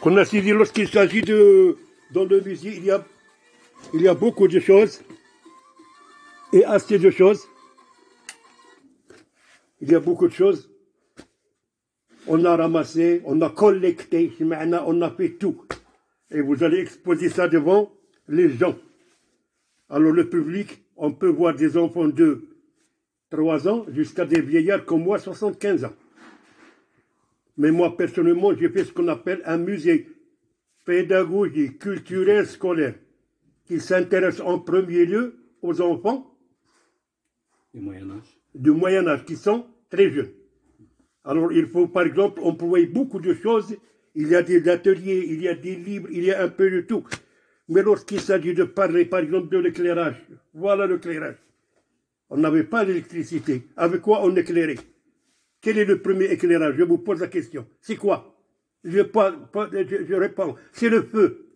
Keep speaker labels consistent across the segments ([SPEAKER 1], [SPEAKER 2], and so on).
[SPEAKER 1] qu'on a saisi lorsqu'il s'agit de... Dans le musée, il y a beaucoup de choses. Et assez de choses. Il y a beaucoup de choses. On a ramassé, on a collecté, on a fait tout. Et vous allez exposer ça devant les gens. Alors le public, on peut voir des enfants de 3 ans jusqu'à des vieillards comme moi, 75 ans. Mais moi, personnellement, j'ai fait ce qu'on appelle un musée pédagogique, culturel, scolaire, qui s'intéresse en premier lieu aux enfants du Moyen-Âge, qui sont très jeunes. Alors, il faut, par exemple, employer beaucoup de choses. Il y a des ateliers, il y a des livres, il y a un peu de tout. Mais lorsqu'il s'agit de parler, par exemple, de l'éclairage, voilà l'éclairage. On n'avait pas d'électricité. Avec quoi on éclairait? Quel est le premier éclairage? Je vous pose la question. C'est quoi? Je réponds. C'est le feu.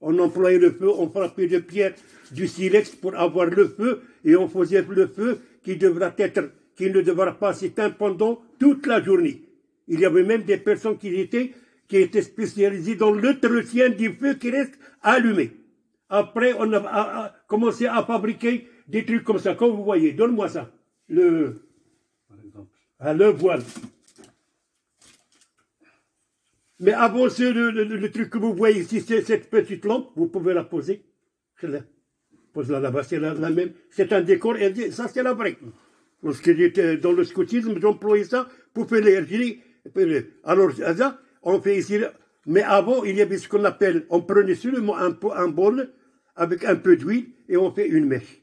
[SPEAKER 1] On employait le feu, on frappait de pierre, du silex pour avoir le feu, et on faisait le feu qui ne devra pas s'éteindre pendant toute la journée. Il y avait même des personnes qui étaient spécialisées dans l'entretien du feu qui reste allumé. Après, on a commencé à fabriquer des trucs comme ça. Comme vous voyez, donne-moi ça. Le voile. Mais avant le truc que vous voyez ici, c'est cette petite lampe, vous pouvez la poser. Pose-la là-bas, c'est la même. C'est un décor, et ça c'est la vraie. Lorsque j'étais dans le scoutisme, j'employais ça pour faire les... Alors, ça, on fait ici... Mais avant, il y avait ce qu'on appelle... On prenait seulement un bol avec un peu d'huile et on fait une mèche.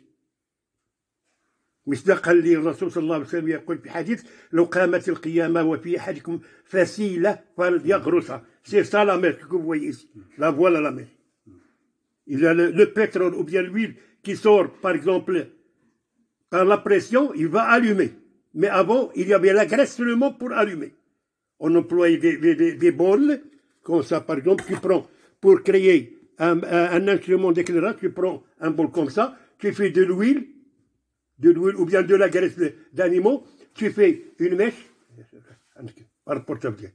[SPEAKER 1] مصداقا للرسول صلى الله عليه وسلم يقول في حديث لو قامت القيامة وفي أحدكم فسيلة فليغرسها. C'est ça la mèche que vous voyez ici. La voilà la mèche. Il y a le pétrole ou bien l'huile qui sort, par exemple, par la pression, il va allumer. Mais avant, il y avait la graisse seulement pour allumer. On employait des bols, comme ça, par exemple, tu prends, pour créer un instrument d'éclairage, tu prends un bol comme ça, tu fais de l'huile ou bien de la graisse d'animaux, tu fais une mèche, par porte-avions.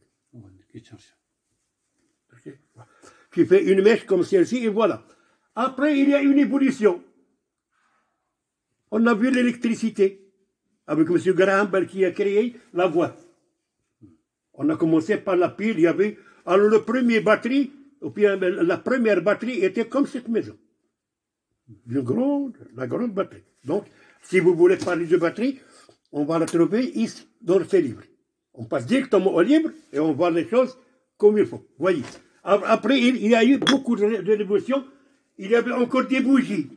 [SPEAKER 1] Tu fais une mèche comme celle-ci, et voilà. Après, il y a une évolution. On a vu l'électricité, avec M. Graham Bell qui a créé la voie. On a commencé par la pile, il y avait... Alors, le premier batterie, ou bien la première batterie était comme cette maison. La grande batterie. Donc, si vous voulez parler de batterie, on va la trouver ici, dans ces livres. On passe directement au livre et on voit les choses comme il faut. Voyez. Après, il y a eu beaucoup de révolutions. Il y avait encore des bougies.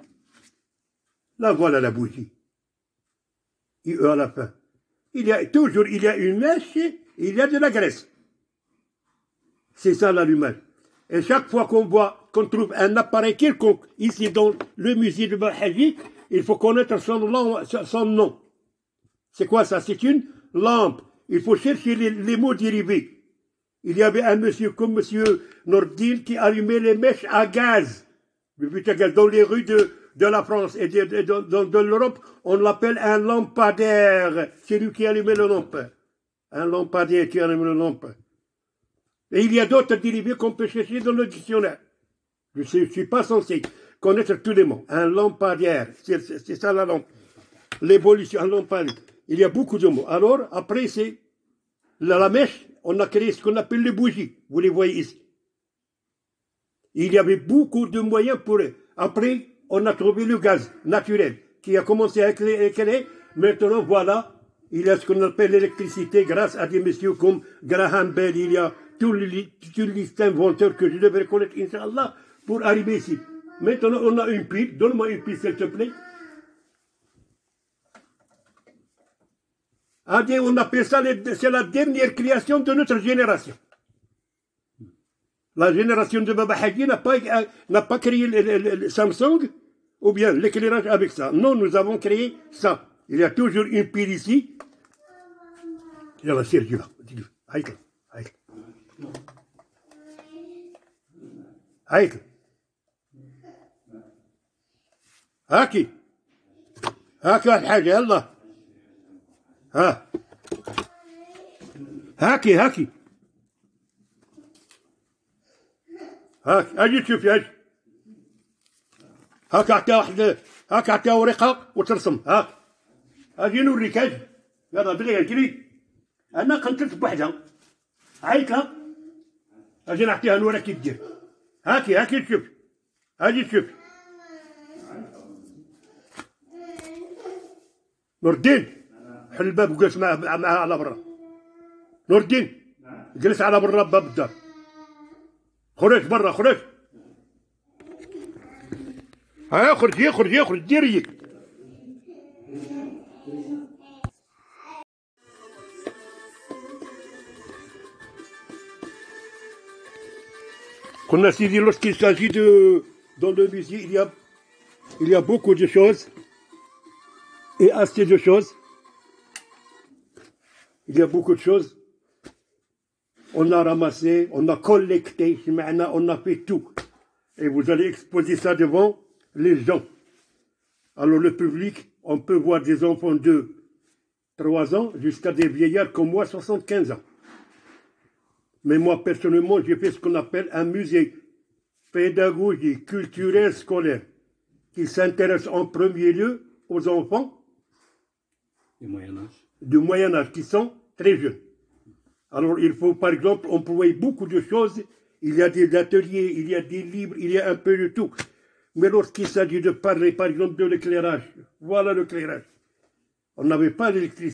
[SPEAKER 1] Là, voilà la bougie. Et à la fin. Il y a une mèche et il y a de la graisse. C'est ça l'allumage. Et chaque fois qu'on trouve un appareil quelconque ici dans le musée de Bahaji, il faut connaître son nom. C'est quoi ça? C'est une lampe. Il faut chercher les mots dérivés. Il y avait un monsieur comme monsieur Nordin qui allumait les mèches à gaz. Dans les rues de la France et de l'Europe, on l'appelle un lampadaire. C'est lui qui allumait le lampe. Un lampadaire qui allume le lampe. Et il y a d'autres dérivés qu'on peut chercher dans le dictionnaire. Je ne suis pas censé connaître tous les mots. Un lampadaire, c'est ça la lampe. L'évolution, un lampadaire. Il y a beaucoup de mots. Alors, après, c'est la mèche, on a créé ce qu'on appelle les bougies. Vous les voyez ici. Il y avait beaucoup de moyens pour eux. Après, on a trouvé le gaz naturel qui a commencé à éclairer. Maintenant, voilà, il y a ce qu'on appelle l'électricité grâce à des messieurs comme Graham Bell. Il y a tous les inventeurs que je devrais connaître, Inch'Allah, pour arriver ici. Maintenant, on a une pile. Donne-moi une pile, s'il te plaît. On appelle ça, c'est la dernière création de notre génération. La génération de Baba Haji n'a pas créé le Samsung ou bien l'éclairage avec ça. Non, nous avons créé ça. Il y a toujours une pile ici. Il y a la Sergio. Aïe. هاكي الحاجة يلا ها هاكي هاك اجي تشوف اجي هاك عطيها واحد هاك عطيها ورقه وترسم هاك اجي نوريك اجي يلا دغيا جري انا قنتلت بوحدها عيط لها اجي نعطيها نورا كي دير هاكي تشوف اجي تشوف نور الدين حل الباب وجلس معها على برا نور الدين جلس على برا باب الدار خرج برا خرج ها يخرج ديريك قلنا سيدي lorsqu'il s'agit de dans le musée il y a beaucoup de choses et assez de choses. Il y a beaucoup de choses. On a ramassé, on a collecté, on a fait tout. Et vous allez exposer ça devant les gens. Alors le public, on peut voir des enfants de 3 ans jusqu'à des vieillards comme moi, 75 ans. Mais moi, personnellement, j'ai fait ce qu'on appelle un musée pédagogique, culturel, scolaire, qui s'intéresse en premier lieu aux enfants du Moyen-Âge, qui sont très jeunes. Alors, il faut, par exemple, employer beaucoup de choses. Il y a des ateliers, il y a des livres, il y a un peu de tout. Mais lorsqu'il s'agit de parler, par exemple, de l'éclairage, voilà l'éclairage. On n'avait pas d'électricité.